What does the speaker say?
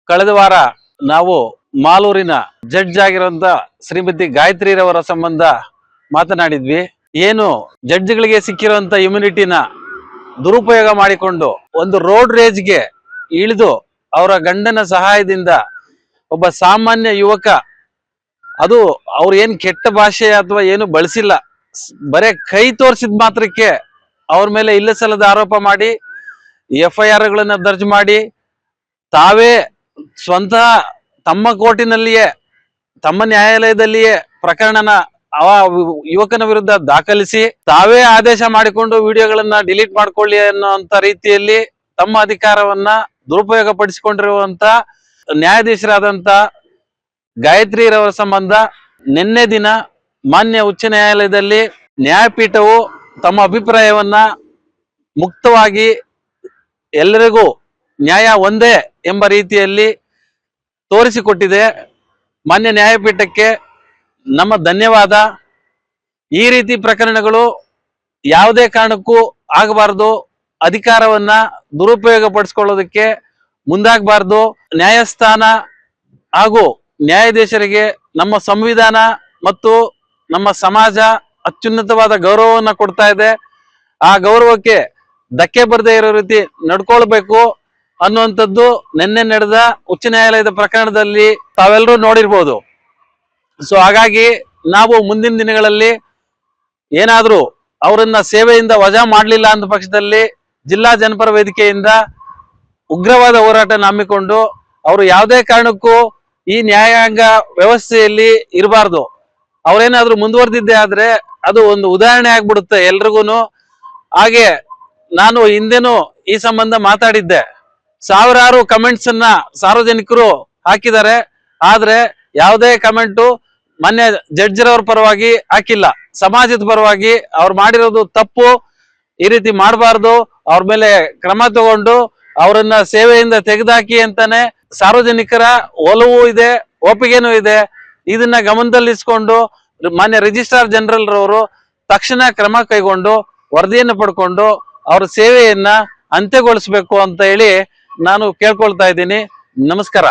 ಕಳೆದ ವಾರ ನಾವು ಮಾಲೂರಿನ ಜಡ್ಜ್ ಆಗಿರುವಂತ ಶ್ರೀಮತಿ ಗಾಯತ್ರಿರವರ ಸಂಬಂಧ ಮಾತನಾಡಿದ್ವಿ. ಏನು ಜಡ್ಜ್ಗಳಿಗೆ ಸಿಕ್ಕಿರುವಂತ ಇಮ್ಯುನಿಟಿನ ದುರುಪಯೋಗ ಮಾಡಿಕೊಂಡು ಒಂದು ರೋಡ್ ರೇಜ್ಗೆ ಇಳಿದು ಅವರ ಗಂಡನ ಸಹಾಯದಿಂದ ಒಬ್ಬ ಸಾಮಾನ್ಯ ಯುವಕ, ಅದು ಅವ್ರು ಏನ್ ಕೆಟ್ಟ ಭಾಷೆ ಅಥವಾ ಏನು ಬಳಸಿಲ್ಲ, ಬರೇ ಕೈ ತೋರಿಸಿದ ಮಾತ್ರಕ್ಕೆ ಅವ್ರ ಮೇಲೆ ಇಲ್ಲ ಸಲ್ಲದ ಆರೋಪ ಮಾಡಿ FIR ಗಳನ್ನ ದರ್ಜ್ ಮಾಡಿ ತಾವೇ ಸ್ವಂತ ತಮ್ಮ ಕೋರ್ಟಿನಲ್ಲಿಯೇ ತಮ್ಮ ನ್ಯಾಯಾಲಯದಲ್ಲಿಯೇ ಪ್ರಕರಣನ ಯುವಕನ ವಿರುದ್ಧ ದಾಖಲಿಸಿ ತಾವೇ ಆದೇಶ ಮಾಡಿಕೊಂಡು ವಿಡಿಯೋಗಳನ್ನ ಡಿಲೀಟ್ ಮಾಡ್ಕೊಳ್ಳಿ ಅನ್ನೋಂತ ರೀತಿಯಲ್ಲಿ ತಮ್ಮ ಅಧಿಕಾರವನ್ನ ದುರುಪಯೋಗ ಪಡಿಸಿಕೊಂಡಿರುವಂತ ನ್ಯಾಯಾಧೀಶರಾದಂತ ಗಾಯತ್ರಿರವರ ಸಂಬಂಧ ನಿನ್ನೆ ದಿನ ಮಾನ್ಯ ಉಚ್ಚ ನ್ಯಾಯಾಲಯದಲ್ಲಿ ನ್ಯಾಯಪೀಠವು ತಮ್ಮ ಅಭಿಪ್ರಾಯವನ್ನ ಮುಕ್ತವಾಗಿ ಎಲ್ಲರಿಗೂ ನ್ಯಾಯ ಒಂದೇ ಎಂಬ ರೀತಿಯಲ್ಲಿ ತೋರಿಸಿಕೊಟ್ಟಿದೆ. ಮಾನ್ಯ ನ್ಯಾಯಪೀಠಕ್ಕೆ ನಮ್ಮ ಧನ್ಯವಾದ. ಈ ರೀತಿ ಪ್ರಕರಣಗಳು ಯಾವುದೇ ಕಾರಣಕ್ಕೂ ಆಗಬಾರ್ದು, ಅಧಿಕಾರವನ್ನ ದುರುಪಯೋಗ ಪಡಿಸ್ಕೊಳ್ಳೋದಕ್ಕೆ ಮುಂದಾಗಬಾರ್ದು. ನ್ಯಾಯಸ್ಥಾನ ಹಾಗೂ ನ್ಯಾಯಾಧೀಶರಿಗೆ ನಮ್ಮ ಸಂವಿಧಾನ ಮತ್ತು ನಮ್ಮ ಸಮಾಜ ಅತ್ಯುನ್ನತವಾದ ಗೌರವವನ್ನ ಕೊಡ್ತಾ ಇದೆ. ಆ ಗೌರವಕ್ಕೆ ಧಕ್ಕೆ ಬರದೇ ಇರೋ ರೀತಿ ನಡ್ಕೊಳ್ಬೇಕು ಅನ್ನುವಂಥದ್ದು ನಿನ್ನೆ ನಡೆದ ಉಚ್ಚ ನ್ಯಾಯಾಲಯದ ಪ್ರಕರಣದಲ್ಲಿ ತಾವೆಲ್ಲರೂ ನೋಡಿರ್ಬೋದು. ಸೊ ಹಾಗಾಗಿ ನಾವು ಮುಂದಿನ ದಿನಗಳಲ್ಲಿ ಏನಾದ್ರೂ ಅವರನ್ನ ಸೇವೆಯಿಂದ ವಜಾ ಮಾಡಲಿಲ್ಲ ಅಂದ ಪಕ್ಷದಲ್ಲಿ ಜಿಲ್ಲಾ ಜನಪರ ವೇದಿಕೆಯಿಂದ ಉಗ್ರವಾದ ಹೋರಾಟ ಹಮ್ಮಿಕೊಂಡು ಅವರು ಯಾವುದೇ ಕಾರಣಕ್ಕೂ ಈ ನ್ಯಾಯಾಂಗ ವ್ಯವಸ್ಥೆಯಲ್ಲಿ ಇರಬಾರ್ದು. ಅವ್ರೇನಾದ್ರೂ ಮುಂದುವರೆದಿದ್ದೆ ಆದ್ರೆ ಅದು ಒಂದು ಉದಾಹರಣೆ ಆಗ್ಬಿಡುತ್ತೆ ಎಲ್ರಿಗೂನು. ಹಾಗೆ ನಾನು ಹಿಂದೆನೂ ಈ ಸಂಬಂಧ ಮಾತಾಡಿದ್ದೆ. ಸಾವಿರಾರು ಕಮೆಂಟ್ಸ್ ಅನ್ನ ಸಾರ್ವಜನಿಕರು ಹಾಕಿದ್ದಾರೆ, ಆದ್ರೆ ಯಾವುದೇ ಕಮೆಂಟು ಮೊನ್ನೆ ಜಡ್ಜರವ್ರ ಪರವಾಗಿ ಹಾಕಿಲ್ಲ. ಸಮಾಜದ ಪರವಾಗಿ ಅವ್ರು ಮಾಡಿರೋದು ತಪ್ಪು, ಈ ರೀತಿ ಮಾಡಬಾರ್ದು, ಅವ್ರ ಮೇಲೆ ಕ್ರಮ ತಗೊಂಡು ಅವರನ್ನ ಸೇವೆಯಿಂದ ತೆಗೆದಾಕಿ ಅಂತಾನೆ ಸಾರ್ವಜನಿಕರ ಒಲವು ಇದೆ, ಒಪ್ಪಿಗೆನೂ ಇದೆ. ಇದನ್ನ ಗಮನದಲ್ಲಿಸ್ಕೊಂಡು ಮಾನ್ಯ ರಿಜಿಸ್ಟ್ರಾರ್ ಜನರಲ್ ರವರು ತಕ್ಷಣ ಕ್ರಮ ಕೈಗೊಂಡು ವರದಿಯನ್ನು ಪಡ್ಕೊಂಡು ಅವ್ರ ಸೇವೆಯನ್ನ ಅಂತ್ಯಗೊಳಿಸ್ಬೇಕು ಅಂತ ಹೇಳಿ ನಾನು ಕೇಳ್ಕೊಳ್ತಾ ಇದ್ದೀನಿ. ನಮಸ್ಕಾರ.